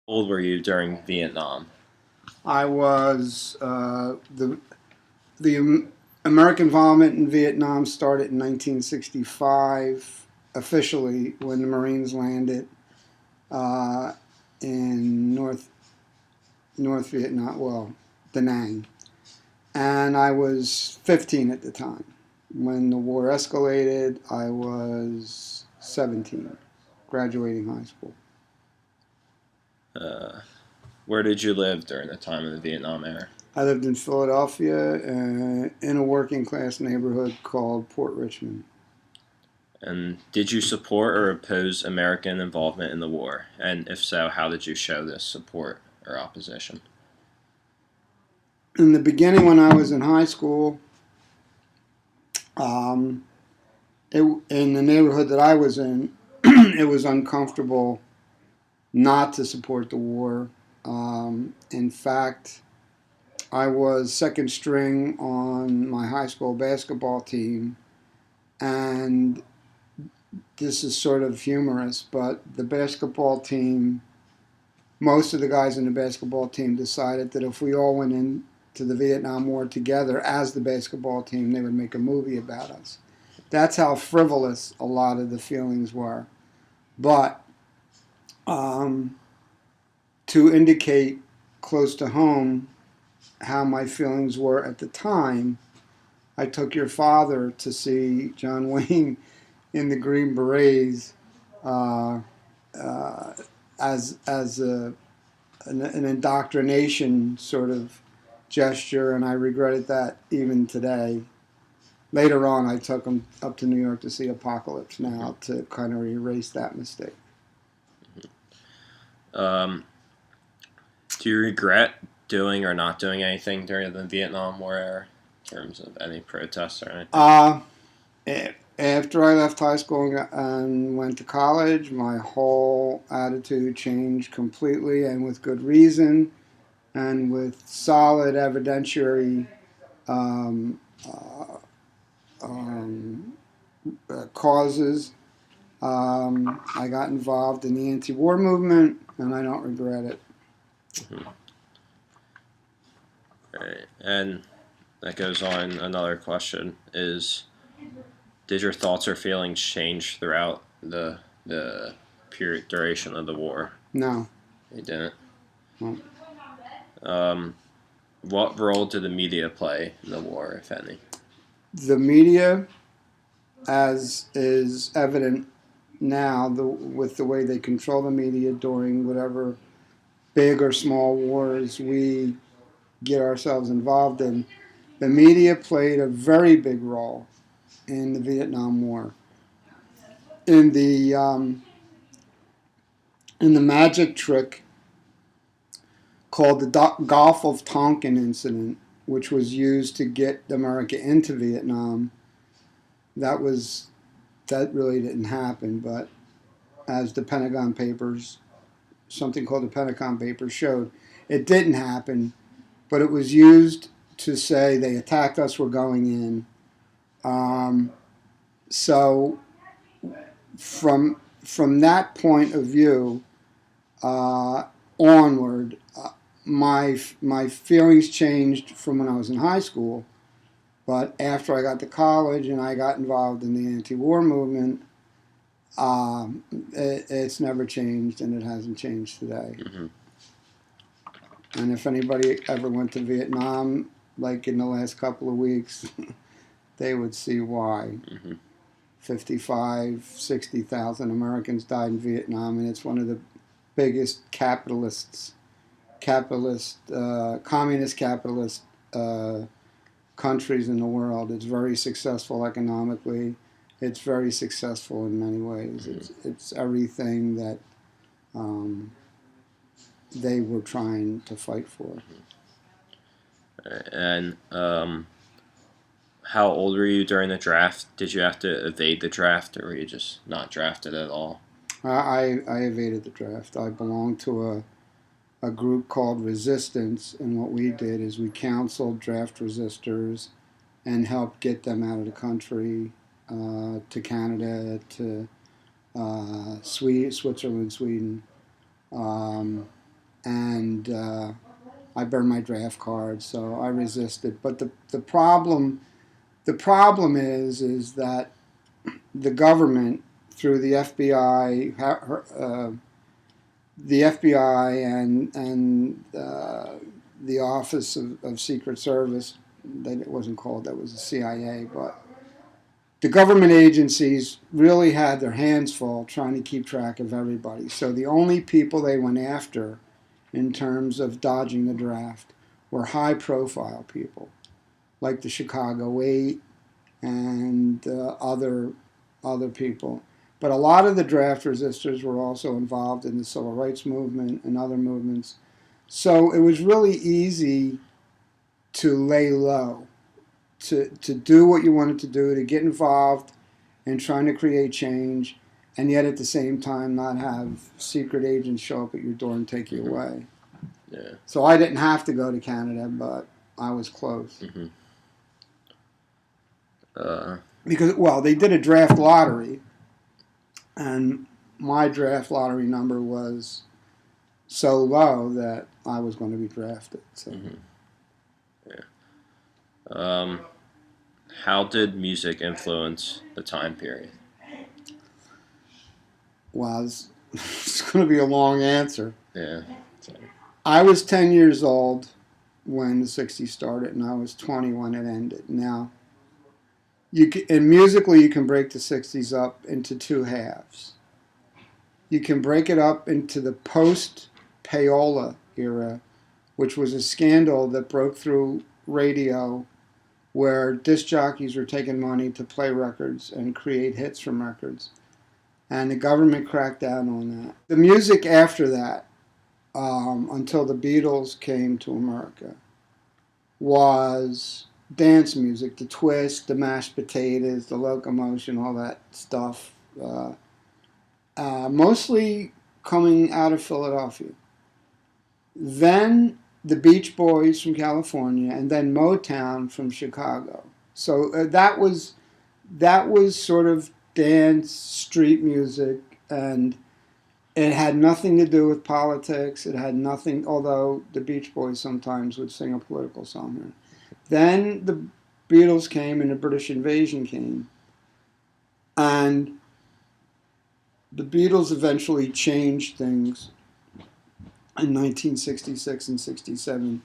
Old were you during Vietnam? I was the American involvement in Vietnam started in 1965 officially when the Marines landed uh, in North Vietnam, well, Da Nang, and I was 15 at the time. When the war escalated, I was 17, graduating high school. Uh, where did you live during the time of the Vietnam era? I lived in Philadelphia in a working class neighborhood called Port Richmond. And did you support or oppose American involvement in the war? And if so, how did you show this support or opposition? In the beginning, when I was in high school, um, in the neighborhood that I was in, it was uncomfortable not to support the war. In fact, I was second string on my high school basketball team, and this is sort of humorous, but the basketball team, most of the guys in the basketball team decided that if we all went into the Vietnam War together as the basketball team, they would make a movie about us. That's how frivolous a lot of the feelings were. But um, to indicate close to home how my feelings were at the time, I took your father to see John Wayne in the Green Berets uh, uh, as an indoctrination sort of gesture, and I regretted that even today. Later on, I took him up to New York to see Apocalypse Now to kind of erase that mistake. Um, do you regret doing or not doing anything during the Vietnam War era in terms of any protests or anything? Uh, After I left high school and went to college, my whole attitude changed completely, and with good reason, and with solid evidentiary um, uh, um, causes. I got involved in the anti-war movement, and I don't regret it. Mm-hmm. Right. And that goes on. Another question is: did your thoughts or feelings change throughout the period duration of the war? No, They didn't. no. Um, what role did the media play in the war, if any? The media, as is evident now, with the way they control the media during whatever big or small wars we get ourselves involved in, the media played a very big role in the Vietnam War. In the in the magic trick called the Gulf of Tonkin incident, which was used to get America into Vietnam, that was that really didn't happen. But as the Pentagon Papers, something called the Pentagon Papers showed, it didn't happen. But it was used to say they attacked us, we're going in. Um, so from that point of view uh, onward, my feelings changed from when I was in high school. But after I got to college and I got involved in the anti-war movement, it's never changed, and it hasn't changed today. Mm-hmm. And if anybody ever went to Vietnam, like in the last couple of weeks, they would see why. Mm-hmm. 55, 60,000 Americans died in Vietnam, and it's one of the biggest communist capitalist countries in the world. It's very successful economically. It's very successful in many ways. Mm-hmm. It's everything that um, they were trying to fight for. And how old were you during the draft? Did you have to evade the draft, or were you just not drafted at all? I evaded the draft. I belonged to a group called Resistance, and what we did is we counseled draft resistors and helped get them out of the country to Canada, to Switzerland, Sweden. Um, and I burned my draft card. So I resisted. But the problem is that the government, through the FBI and the Office of Secret Service, it wasn't called that, was the CIA, but the government agencies really had their hands full trying to keep track of everybody. So the only people they went after in terms of dodging the draft were high profile people like the Chicago 8 and other people. But a lot of the draft resistors were also involved in the civil rights movement and other movements. So it was really easy to lay low, to do what you wanted to do, to get involved in trying to create change, and yet at the same time not have secret agents show up at your door and take you away. Yeah. So I didn't have to go to Canada, but I was close. Because, well, they did a draft lottery, and my draft lottery number was so low that I was going to be drafted. So. How did music influence the time period? Well, it's going to be a long answer. Yeah. So. I was 10 years old when the 60s started, and I was 20 when it ended. Now, musically, you can break the 60s up into two halves. You can break it up into the post-payola era, which was a scandal that broke through radio, where disc jockeys were taking money to play records and create hits from records. And the government cracked down on that. The music after that, until the Beatles came to America, was dance music, the twist, the mashed potatoes, the locomotion, all that stuff. Mostly coming out of Philadelphia. Then the Beach Boys from California, and then Motown from Chicago. So that was sort of dance, street music, and it had nothing to do with politics. It had nothing, although the Beach Boys sometimes would sing a political song here. Then the Beatles came and the British invasion came. And the Beatles eventually changed things in 1966 and 67.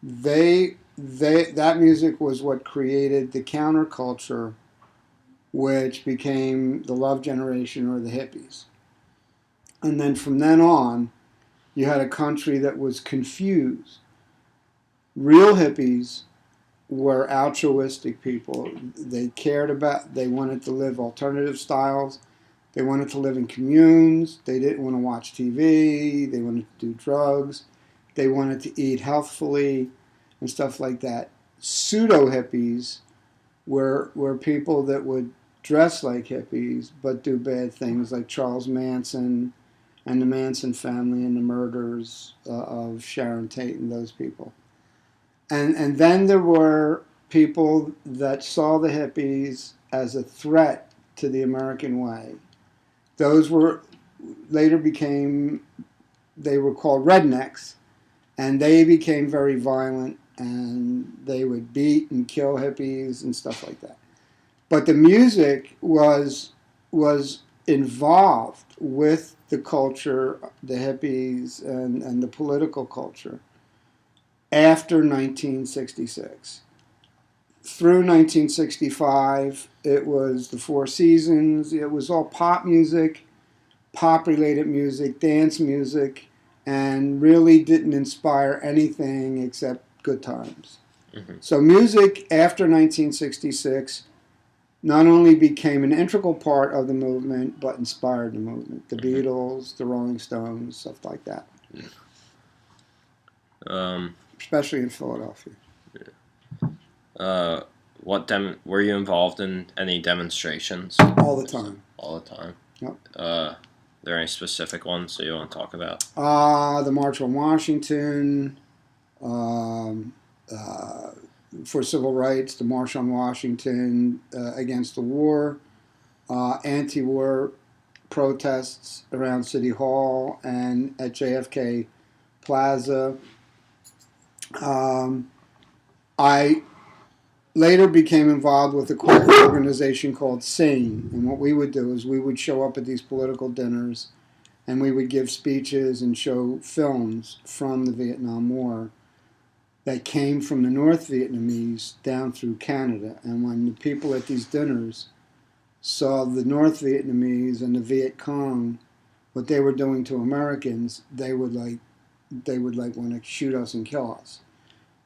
That music was what created the counterculture, which became the Love Generation or the hippies. And then from then on, you had a country that was confused. Real hippies were altruistic people. They wanted to live alternative styles. They wanted to live in communes. They didn't want to watch TV. They wanted to do drugs. They wanted to eat healthfully and stuff like that. Pseudo hippies were people that would dress like hippies but do bad things, like Charles Manson and the Manson family and the murders of Sharon Tate and those people. And then there were people that saw the hippies as a threat to the American way. Those were later they were called rednecks, and they became very violent, and they would beat and kill hippies and stuff like that. But the music was involved with the culture, the hippies, and the political culture after 1966. Through 1965, it was the Four Seasons. It was all pop music, pop-related music, dance music, and really didn't inspire anything except good times. Mm-hmm. So music after 1966 not only became an integral part of the movement, but inspired the movement. The Beatles, the Rolling Stones, stuff like that. Especially in Philadelphia. Were you involved in any demonstrations? All the time. All the time. Yep. Are there any specific ones that you want to talk about? The March on Washington, for civil rights, the March on Washington against the war, anti-war protests around City Hall and at JFK Plaza. I later became involved with a organization called SANE. And what we would do is we would show up at these political dinners and we would give speeches and show films from the Vietnam War that came from the North Vietnamese down through Canada. And when the people at these dinners saw the North Vietnamese and the Viet Cong, what they were doing to Americans, they would want to shoot us and kill us.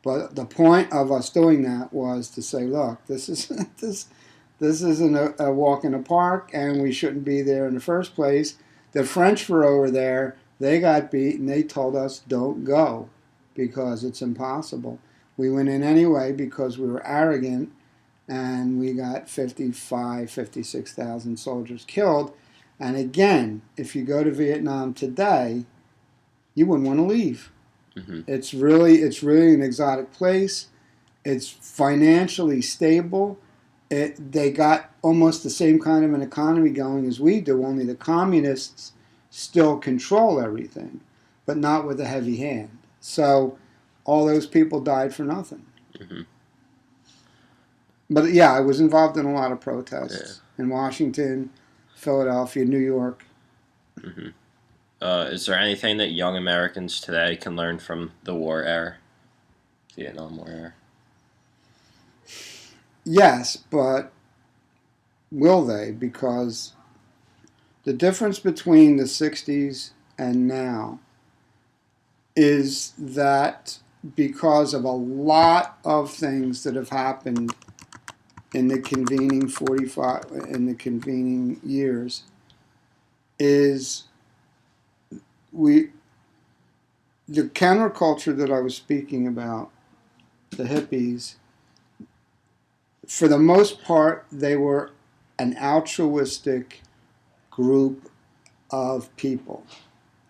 But the point of us doing that was to say, look, this isn't a walk in the park, and we shouldn't be there in the first place. The French were over there. They got beat, and they told us, don't go, because it's impossible. We went in anyway because we were arrogant, and we got 56,000 soldiers killed. And again, if you go to Vietnam today, you wouldn't want to leave. Mm-hmm. It's really an exotic place. It's financially stable. They got almost the same kind of an economy going as we do, only the communists still control everything, but not with a heavy hand. So all those people died for nothing. Mm-hmm. But yeah, I was involved in a lot of protests in Washington, Philadelphia, New York. Mm-hmm. Is there anything that young Americans today can learn from the war era, Vietnam War era? Yes, but will they? Because the difference between the 60s and now is that because of a lot of things that have happened in the convening years, is the counterculture that I was speaking about, the hippies, for the most part, they were an altruistic group of people.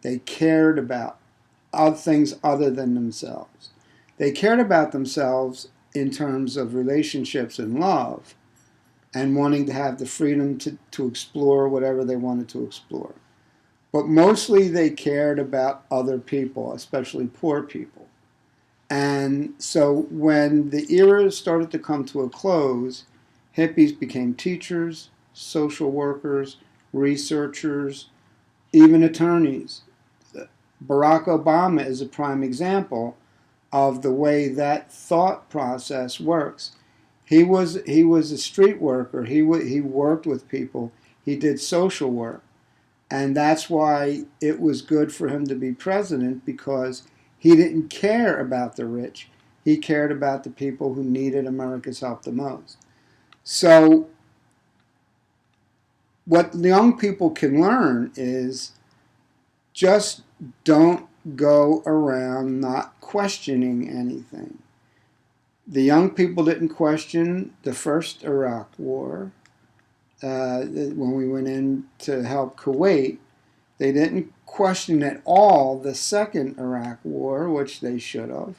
They cared about other things other than themselves. They cared about themselves in terms of relationships and love and wanting to have the freedom to explore whatever they wanted to explore. But mostly they cared about other people, especially poor people. And so when the era started to come to a close, hippies became teachers, social workers, researchers, even attorneys. Barack Obama is a prime example of the way that thought process works. He was a street worker. He worked with people. He did social work. And that's why it was good for him to be president, because he didn't care about the rich. He cared about the people who needed America's help the most. So what young people can learn is just don't go around not questioning anything. The young people didn't question the first Iraq War. When we went in to help Kuwait, they didn't question at all the second Iraq War, which they should have.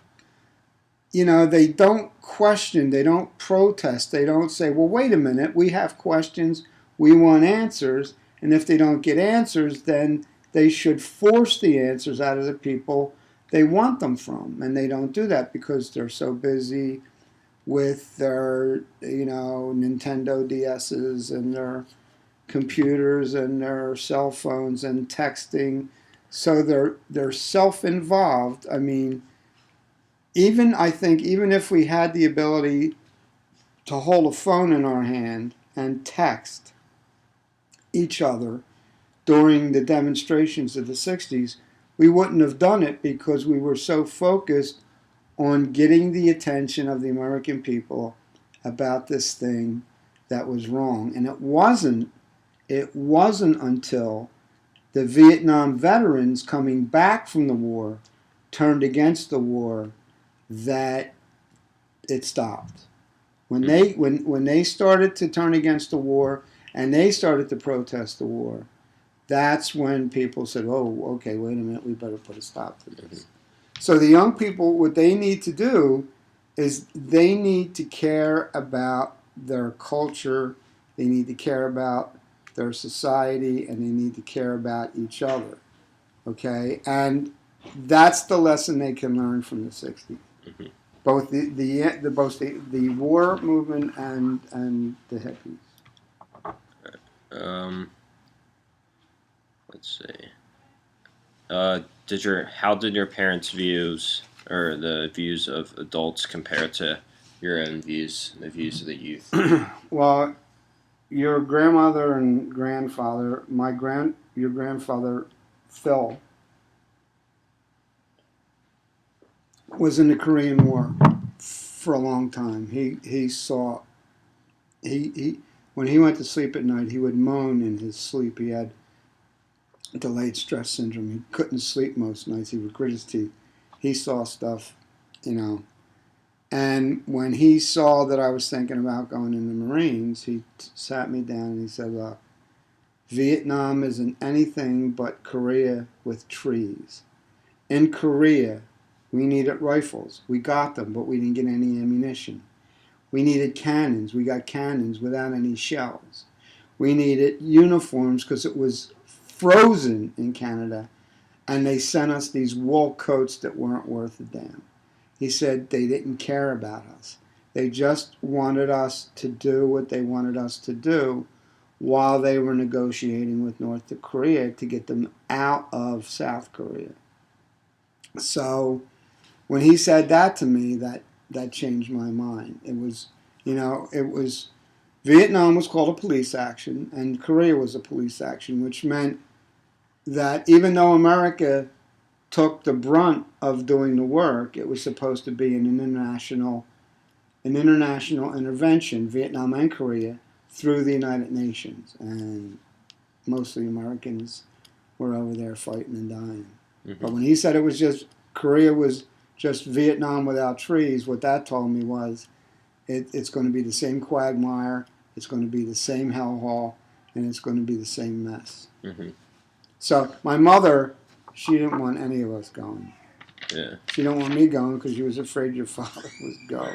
You know, they don't question, they don't protest, they don't say, well, wait a minute, we have questions, we want answers, and if they don't get answers, then they should force the answers out of the people they want them from. And they don't do that because they're so busy with their, Nintendo DSs and their computers and their cell phones and texting. So they're self-involved. I mean, I think even if we had the ability to hold a phone in our hand and text each other during the demonstrations of the 60s, we wouldn't have done it because we were so focused on getting the attention of the American people about this thing that was wrong. And it wasn't until the Vietnam veterans coming back from the war turned against the war that it stopped. When they started to turn against the war and they started to protest the war, that's when people said, oh, okay, wait a minute, we better put a stop to this. So the young people, what they need to do is they need to care about their culture, they need to care about their society, and they need to care about each other. Okay? And that's the lesson they can learn from the '60s. Mhm. Both the war movement and the hippies. Um, let's see. How did your parents' views or the views of adults compare to your own views, the views of the youth? Well, your grandmother and grandfather, your grandfather, Phil, was in the Korean War for a long time. He saw he when he went to sleep at night, he would moan in his sleep. He had delayed stress syndrome. He couldn't sleep most nights. He would grit his teeth. He saw stuff, you know. And when he saw that I was thinking about going in the Marines, he sat me down and he said, "Look, Vietnam isn't anything but Korea with trees. In Korea, we needed rifles. We got them, but we didn't get any ammunition. We needed cannons. We got cannons without any shells. We needed uniforms because it was frozen in Canada, and they sent us these wool coats that weren't worth a damn." He said they didn't care about us. They just wanted us to do what they wanted us to do while they were negotiating with North Korea to get them out of South Korea. So when he said that to me, that changed my mind. It was, it was Vietnam was called a police action, and Korea was a police action, which meant that even though America took the brunt of doing the work, it was supposed to be an international intervention, Vietnam and Korea, through the United Nations, and mostly Americans were over there fighting and dying. Mm-hmm. But when he said it was just Korea was just Vietnam without trees, what that told me was it's going to be the same quagmire, it's going to be the same hellhole, and it's going to be the same mess. Mm-hmm. So my mother, she didn't want any of us going. Yeah. She didn't want me going because she was afraid your father would go.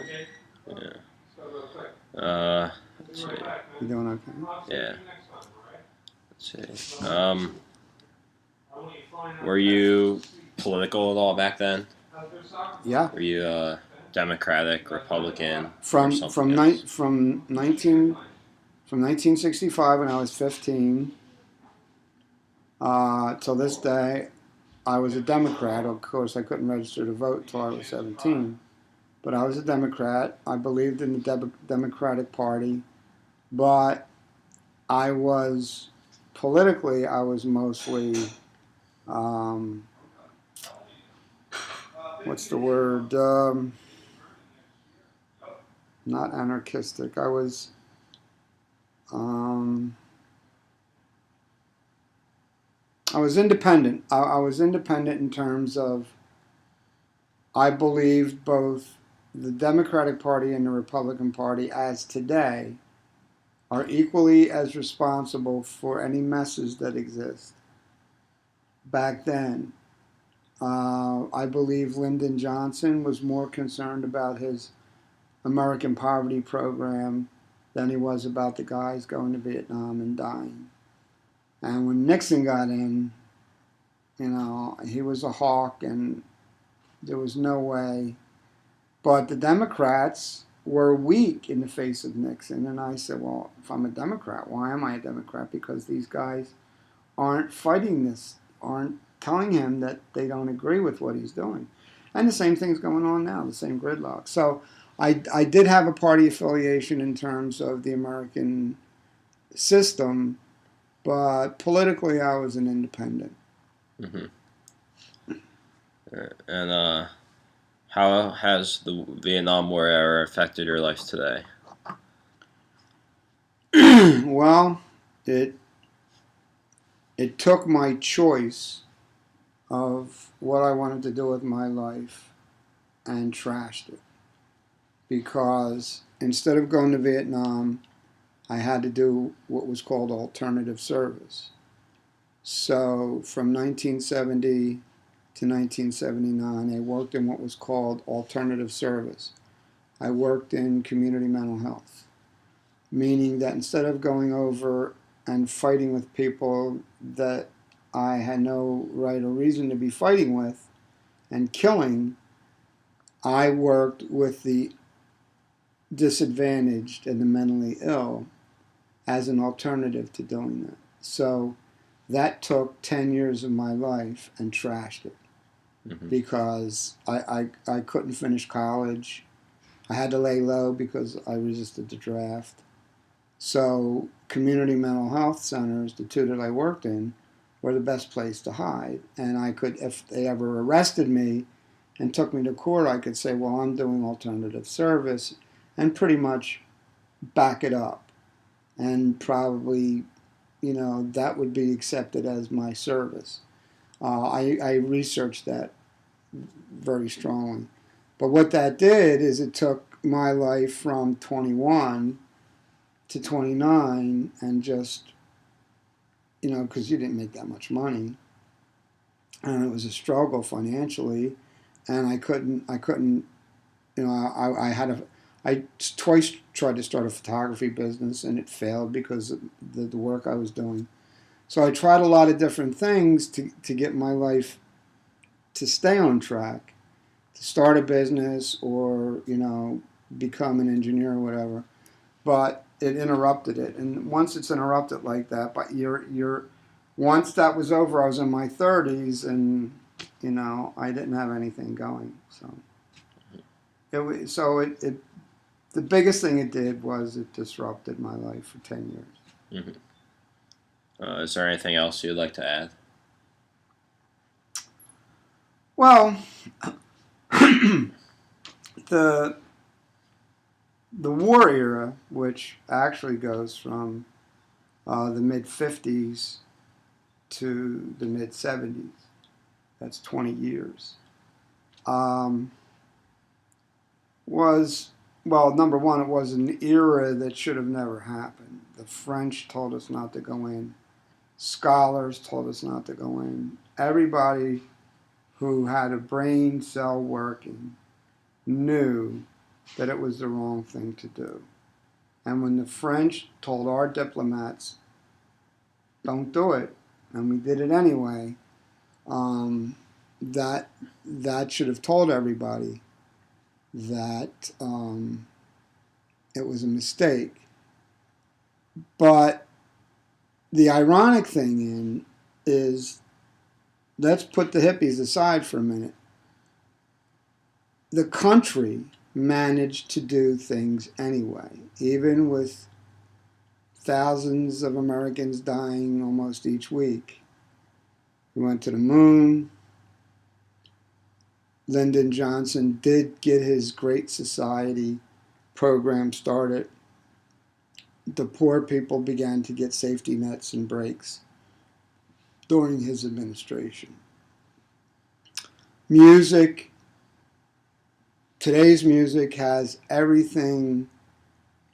Yeah. Let's see. You doing okay? Yeah. Let's see. Were you political at all back then? Yeah. Were you Democratic, Republican? From 1965 when I was 15 till this day, I was a Democrat. Of course, I couldn't register to vote till I was 17, but I was a Democrat. I believed in the Democratic Party, but I was politically, I was mostly what's the word? Not anarchistic. I was independent. I was independent in terms of I believed both the Democratic Party and the Republican Party, as today, are equally as responsible for any messes that exist. Back then, I believe Lyndon Johnson was more concerned about his American poverty program than he was about the guys going to Vietnam and dying. And when Nixon got in, he was a hawk and there was no way. But the Democrats were weak in the face of Nixon. And I said, well, if I'm a Democrat, why am I a Democrat? Because these guys aren't fighting this, aren't telling him that they don't agree with what he's doing. And the same thing's going on now, the same gridlock. So I did have a party affiliation in terms of the American system, but politically I was an independent. Mm-hmm. And how has the Vietnam War era affected your life today? Well, it took my choice of what I wanted to do with my life and trashed it. Because instead of going to Vietnam, I had to do what was called alternative service. So from 1970 to 1979, I worked in what was called alternative service. I worked in community mental health, meaning that instead of going over and fighting with people that I had no right or reason to be fighting with, and killing, I worked with the disadvantaged and the mentally ill as an alternative to doing that. So that took 10 years of my life and trashed it because I couldn't finish college. I had to lay low because I resisted the draft. So community mental health centers, the two that I worked in, were the best place to hide. And I could, if they ever arrested me and took me to court, I could say, well, I'm doing alternative service and pretty much back it up. And probably, that would be accepted as my service. I researched that very strongly. But what that did is it took my life from 21 to 29 and just, because you didn't make that much money. And it was a struggle financially. And I couldn't, I twice tried to start a photography business and it failed because of the work I was doing. So I tried a lot of different things to get my life to stay on track, to start a business or, become an engineer or whatever. But it interrupted it. And once it's interrupted like that, but once that was over, I was in my 30s and, I didn't have anything going. So the biggest thing it did was it disrupted my life for 10 years. Is there anything else you'd like to add? Well, the war era, which actually goes from the mid-50s to the mid-70s, that's 20 years, was, well, number one, it was an era that should have never happened. The French told us not to go in. Scholars told us not to go in. Everybody who had a brain cell working knew that it was the wrong thing to do. And when the French told our diplomats, don't do it, and we did it anyway, that should have told everybody that it was a mistake. But the ironic thing is, let's put the hippies aside for a minute. The country managed to do things anyway, even with thousands of Americans dying almost each week. We went to the moon. Lyndon Johnson did get his Great Society program started. The poor people began to get safety nets and breaks during his administration. Music, today's music has everything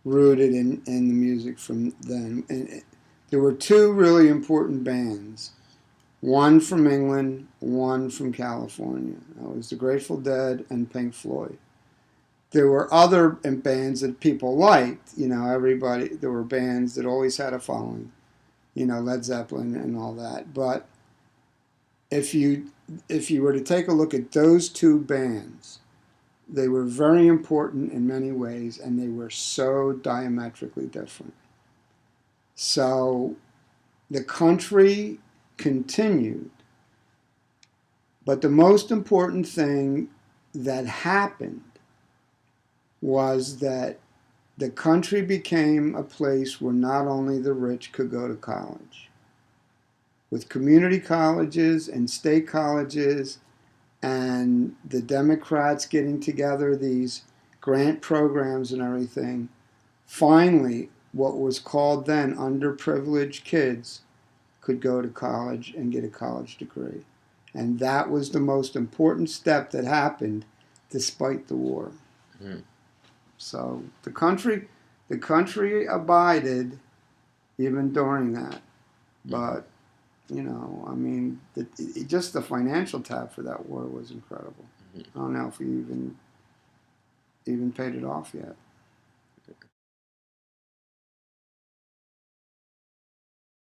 rooted in the music from then. And there were two really important bands, one from England, one from California. That was the Grateful Dead and Pink Floyd. There were other bands that people liked, everybody, there were bands that always had a following, Led Zeppelin and all that. But if you were to take a look at those two bands, they were very important in many ways, and they were so diametrically different. So the country continued, but the most important thing that happened was that the country became a place where not only the rich could go to college. With community colleges and state colleges and the Democrats getting together these grant programs and everything, finally, what was called then underprivileged kids could go to college and get a college degree. And that was the most important step that happened despite the war. Mm. So the country abided even during that. But, just the financial tab for that war was incredible. I don't know if we even paid it off yet.